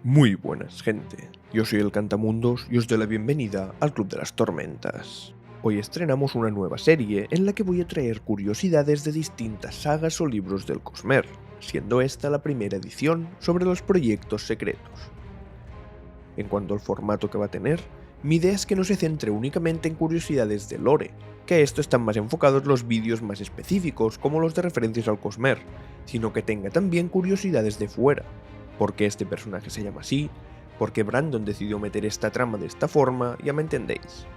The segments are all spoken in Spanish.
Muy buenas, gente. Yo soy el Cantamundos y os doy la bienvenida al Club de las Tormentas. Hoy estrenamos una nueva serie en la que voy a traer curiosidades de distintas sagas o libros del Cosmere, siendo esta la primera edición sobre los proyectos secretos. En cuanto al formato que va a tener, mi idea es que no se centre únicamente en curiosidades de lore, que a esto están más enfocados los vídeos más específicos como los de referencias al Cosmere, sino que tenga también curiosidades de fuera. ¿Por qué este personaje se llama así? ¿Por qué Brandon decidió meter esta trama de esta forma? Ya me entendéis.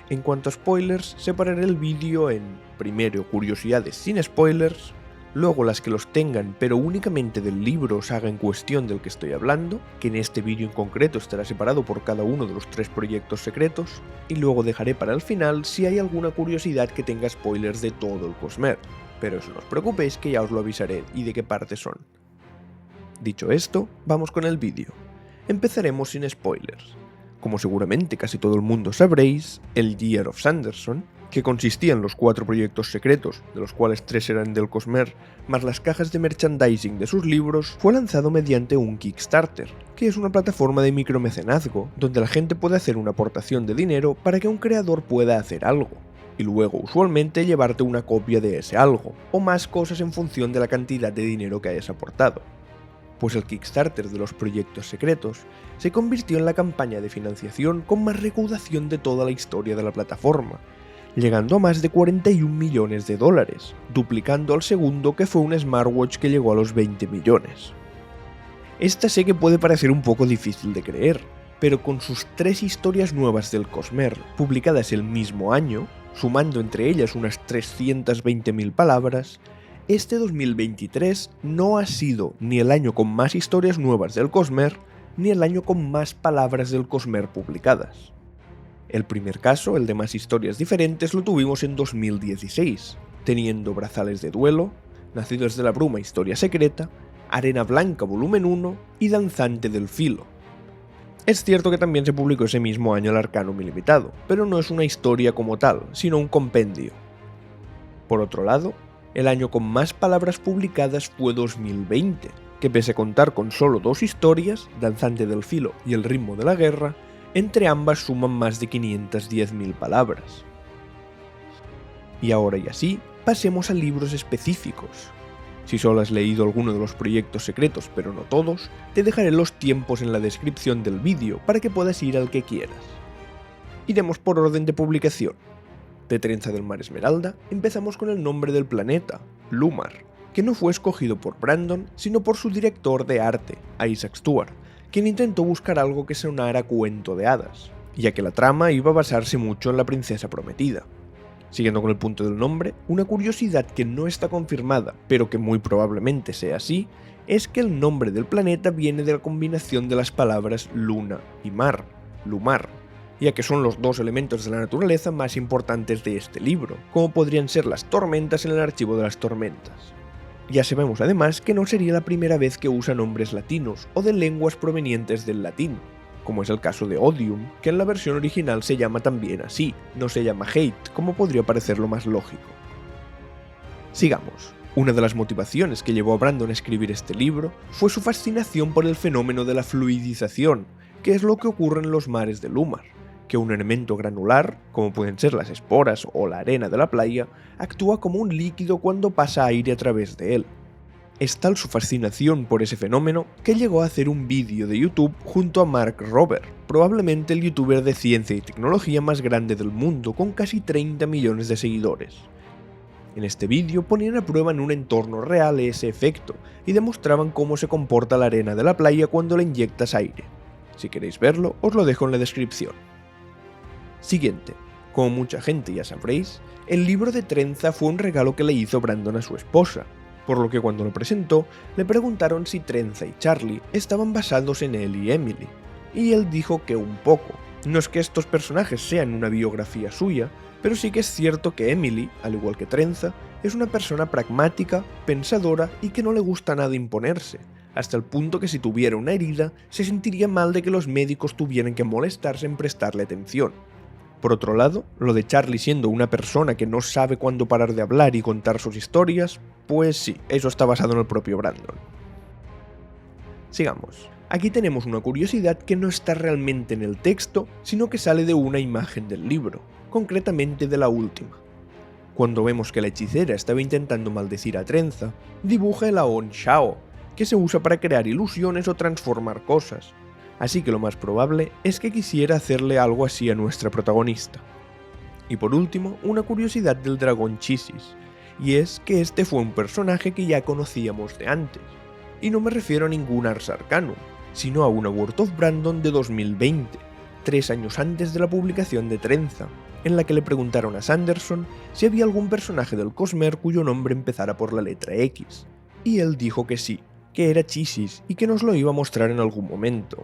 En cuanto a spoilers, separaré el vídeo en, primero, curiosidades sin spoilers, luego las que los tengan pero únicamente del libro o saga en cuestión del que estoy hablando, que en este vídeo en concreto estará separado por cada uno de los 3 proyectos secretos, y luego dejaré para el final si hay alguna curiosidad que tenga spoilers de todo el Cosmere, pero eso no os preocupéis que ya os lo avisaré y de qué parte son. Dicho esto, vamos con el vídeo. Empezaremos sin spoilers. Como seguramente casi todo el mundo sabréis, el Year of Sanderson, que consistía en los 4 proyectos secretos, de los cuales 3 eran del Cosmere, más las cajas de merchandising de sus libros, fue lanzado mediante un Kickstarter, que es una plataforma de micromecenazgo, donde la gente puede hacer una aportación de dinero para que un creador pueda hacer algo, y luego usualmente llevarte una copia de ese algo, o más cosas en función de la cantidad de dinero que hayas aportado. Pues el Kickstarter de los proyectos secretos se convirtió en la campaña de financiación con más recaudación de toda la historia de la plataforma, llegando a más de 41 millones de dólares, duplicando al segundo que fue un smartwatch que llegó a los 20 millones. Esta sé que puede parecer un poco difícil de creer, pero con sus 3 historias nuevas del Cosmere publicadas el mismo año, sumando entre ellas unas 320.000 palabras, este 2023 no ha sido ni el año con más historias nuevas del Cosmere, ni el año con más palabras del Cosmere publicadas. El primer caso, el de más historias diferentes, lo tuvimos en 2016, teniendo Brazales de Duelo, Nacidos de la Bruma Historia Secreta, Arena Blanca Volumen 1 y Danzante del Filo. Es cierto que también se publicó ese mismo año el Arcanum Ilimitado, pero no es una historia como tal, sino un compendio. Por otro lado, el año con más palabras publicadas fue 2020, que pese a contar con solo 2 historias, Danzante del Filo y El Ritmo de la Guerra, entre ambas suman más de 510.000 palabras. Y ahora y así, pasemos a libros específicos. Si solo has leído alguno de los proyectos secretos pero no todos, te dejaré los tiempos en la descripción del vídeo para que puedas ir al que quieras. Iremos por orden de publicación. De Trenza del Mar Esmeralda, empezamos con el nombre del planeta, Lumar, que no fue escogido por Brandon, sino por su director de arte, Isaac Stewart, quien intentó buscar algo que sonara a cuento de hadas, ya que la trama iba a basarse mucho en la princesa prometida. Siguiendo con el punto del nombre, una curiosidad que no está confirmada, pero que muy probablemente sea así, es que el nombre del planeta viene de la combinación de las palabras luna y mar, Lumar, ya que son los 2 elementos de la naturaleza más importantes de este libro, como podrían ser las tormentas en el Archivo de las Tormentas. Ya sabemos además que no sería la primera vez que usa nombres latinos o de lenguas provenientes del latín, como es el caso de Odium, que en la versión original se llama también así, no se llama Hate, como podría parecer lo más lógico. Sigamos. Una de las motivaciones que llevó a Brandon a escribir este libro fue su fascinación por el fenómeno de la fluidización, que es lo que ocurre en los mares de Lumar, que un elemento granular, como pueden ser las esporas o la arena de la playa, actúa como un líquido cuando pasa aire a través de él. Es tal su fascinación por ese fenómeno que llegó a hacer un vídeo de YouTube junto a Mark Rober, probablemente el youtuber de ciencia y tecnología más grande del mundo con casi 30 millones de seguidores. En este vídeo ponían a prueba en un entorno real ese efecto y demostraban cómo se comporta la arena de la playa cuando le inyectas aire. Si queréis verlo, os lo dejo en la descripción. Siguiente. Como mucha gente ya sabréis, el libro de Trenza fue un regalo que le hizo Brandon a su esposa, por lo que cuando lo presentó, le preguntaron si Trenza y Charlie estaban basados en él y Emily, y él dijo que un poco. No es que estos personajes sean una biografía suya, pero sí que es cierto que Emily, al igual que Trenza, es una persona pragmática, pensadora y que no le gusta nada imponerse, hasta el punto que si tuviera una herida, se sentiría mal de que los médicos tuvieran que molestarse en prestarle atención. Por otro lado, lo de Charlie siendo una persona que no sabe cuándo parar de hablar y contar sus historias, pues sí, eso está basado en el propio Brandon. Sigamos. Aquí tenemos una curiosidad que no está realmente en el texto, sino que sale de una imagen del libro, concretamente de la última. Cuando vemos que la hechicera estaba intentando maldecir a Trenza, dibuja el Aon Shao, que se usa para crear ilusiones o transformar cosas, así que lo más probable es que quisiera hacerle algo así a nuestra protagonista. Y por último, una curiosidad del dragón Chisis, y es que este fue un personaje que ya conocíamos de antes, y no me refiero a ningún Ars Arcanum, sino a una World of Brandon de 2020, 3 años antes de la publicación de Trenza, en la que le preguntaron a Sanderson si había algún personaje del Cosmere cuyo nombre empezara por la letra X, y él dijo que sí, que era Chisis y que nos lo iba a mostrar en algún momento.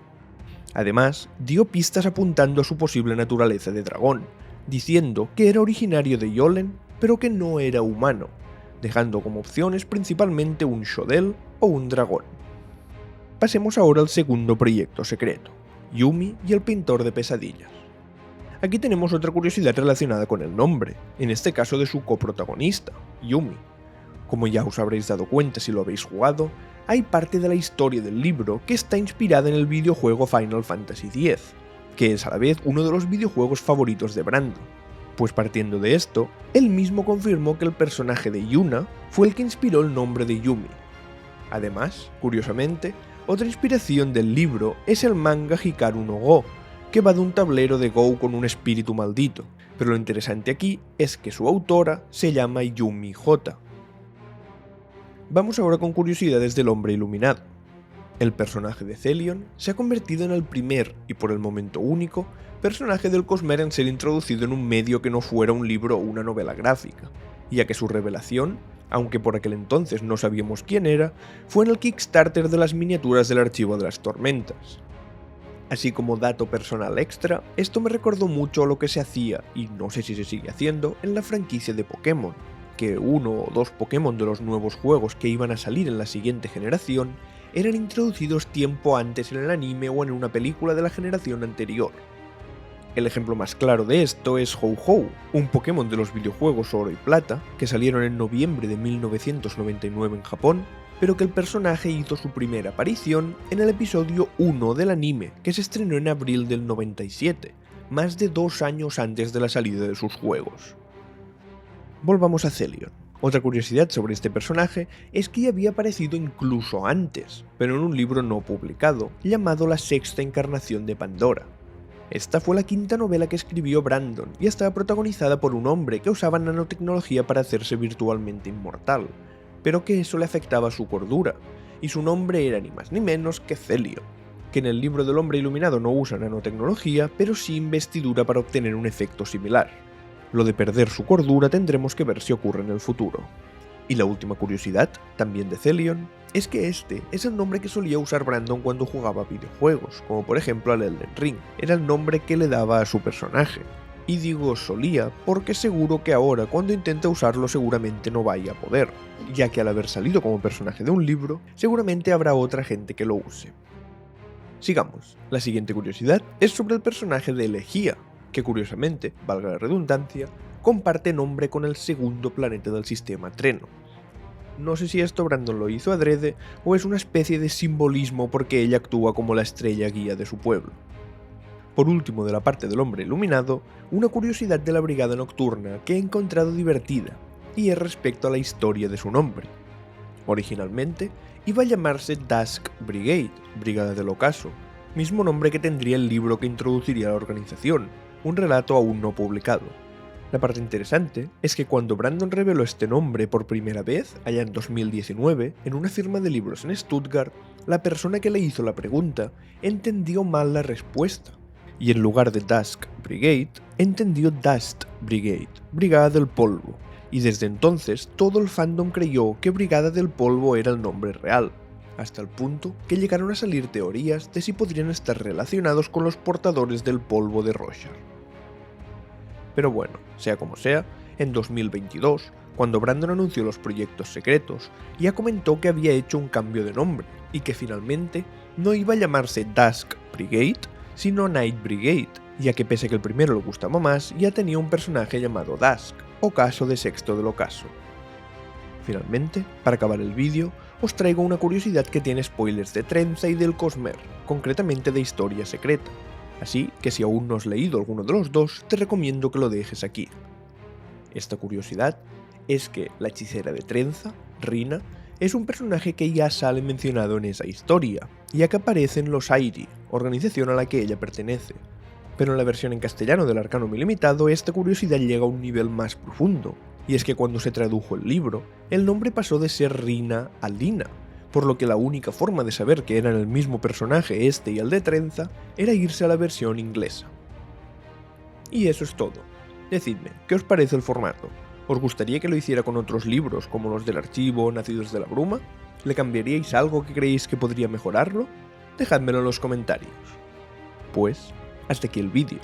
Además, dio pistas apuntando a su posible naturaleza de dragón, diciendo que era originario de Yolen, pero que no era humano, dejando como opciones principalmente un Shodel o un dragón. Pasemos ahora al segundo proyecto secreto, Yumi y el pintor de pesadillas. Aquí tenemos otra curiosidad relacionada con el nombre, en este caso de su coprotagonista, Yumi. Como ya os habréis dado cuenta si lo habéis jugado, hay parte de la historia del libro que está inspirada en el videojuego Final Fantasy X, que es a la vez uno de los videojuegos favoritos de Brandon. Pues partiendo de esto, él mismo confirmó que el personaje de Yuna fue el que inspiró el nombre de Yumi. Además, curiosamente, otra inspiración del libro es el manga Hikaru no Go, que va de un tablero de Go con un espíritu maldito, pero lo interesante aquí es que su autora se llama Yumi J. Vamos ahora con curiosidades del hombre iluminado. El personaje de Celion se ha convertido en el primer, y por el momento único, personaje del Cosmere en ser introducido en un medio que no fuera un libro o una novela gráfica, ya que su revelación, aunque por aquel entonces no sabíamos quién era, fue en el Kickstarter de las miniaturas del Archivo de las Tormentas. Así como dato personal extra, esto me recordó mucho a lo que se hacía, y no sé si se sigue haciendo, en la franquicia de Pokémon, que uno o dos Pokémon de los nuevos juegos que iban a salir en la siguiente generación eran introducidos tiempo antes en el anime o en una película de la generación anterior. El ejemplo más claro de esto es Ho-Ho, un Pokémon de los videojuegos Oro y Plata, que salieron en noviembre de 1999 en Japón, pero que el personaje hizo su primera aparición en el episodio 1 del anime, que se estrenó en abril del 97, más de 2 años antes de la salida de sus juegos. Volvamos a Celion. Otra curiosidad sobre este personaje es que ya había aparecido incluso antes, pero en un libro no publicado, llamado La Sexta Encarnación de Pandora. Esta fue la quinta novela que escribió Brandon y estaba protagonizada por un hombre que usaba nanotecnología para hacerse virtualmente inmortal, pero que eso le afectaba su cordura, y su nombre era ni más ni menos que Celion, que en el libro del hombre iluminado no usa nanotecnología, pero sí investidura para obtener un efecto similar. Lo de perder su cordura tendremos que ver si ocurre en el futuro. Y la última curiosidad, también de Celion, es que este es el nombre que solía usar Brandon cuando jugaba videojuegos, como por ejemplo al Elden Ring, era el nombre que le daba a su personaje. Y digo solía porque seguro que ahora cuando intenta usarlo seguramente no vaya a poder, ya que al haber salido como personaje de un libro, seguramente habrá otra gente que lo use. Sigamos, la siguiente curiosidad es sobre el personaje de Elegía, que curiosamente, valga la redundancia, comparte nombre con el segundo planeta del sistema Treno. No sé si esto Brandon lo hizo adrede o es una especie de simbolismo porque ella actúa como la estrella guía de su pueblo. Por último, de la parte del hombre iluminado, una curiosidad de la Brigada Nocturna que he encontrado divertida, y es respecto a la historia de su nombre. Originalmente, iba a llamarse Dusk Brigade, Brigada del Ocaso, mismo nombre que tendría el libro que introduciría a la organización, un relato aún no publicado. La parte interesante es que cuando Brandon reveló este nombre por primera vez, allá en 2019, en una firma de libros en Stuttgart, la persona que le hizo la pregunta entendió mal la respuesta, y en lugar de Dusk Brigade, entendió Dust Brigade, Brigada del Polvo, y desde entonces todo el fandom creyó que Brigada del Polvo era el nombre real, hasta el punto que llegaron a salir teorías de si podrían estar relacionados con los portadores del polvo de Roshar. Pero bueno, sea como sea, en 2022, cuando Brandon anunció los proyectos secretos, ya comentó que había hecho un cambio de nombre, y que finalmente no iba a llamarse Dusk Brigade, sino Night Brigade, ya que pese a que el primero le gustaba más, ya tenía un personaje llamado Dusk, Ocaso de Sexto del Ocaso. Finalmente, para acabar el vídeo, os traigo una curiosidad que tiene spoilers de Trenza y del Cosmer, concretamente de Historia Secreta, así que si aún no has leído alguno de los dos, te recomiendo que lo dejes aquí. Esta curiosidad es que la hechicera de Trenza, Rina, es un personaje que ya sale mencionado en esa historia, ya que aparece en los Airi, organización a la que ella pertenece. Pero en la versión en castellano del Arcanum Ilimitado, esta curiosidad llega a un nivel más profundo, y es que cuando se tradujo el libro, el nombre pasó de ser Rina a Lina, por lo que la única forma de saber que eran el mismo personaje este y el de Trenza era irse a la versión inglesa. Y eso es todo. Decidme, ¿qué os parece el formato? ¿Os gustaría que lo hiciera con otros libros como los del archivo Nacidos de la Bruma? ¿Le cambiaríais algo que creéis que podría mejorarlo? Dejádmelo en los comentarios. Pues, hasta aquí el vídeo.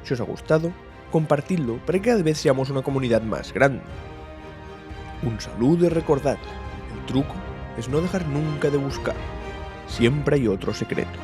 Si os ha gustado, compartidlo para que cada vez seamos una comunidad más grande. Un saludo y recordad, el truco es no dejar nunca de buscar. Siempre hay otro secreto.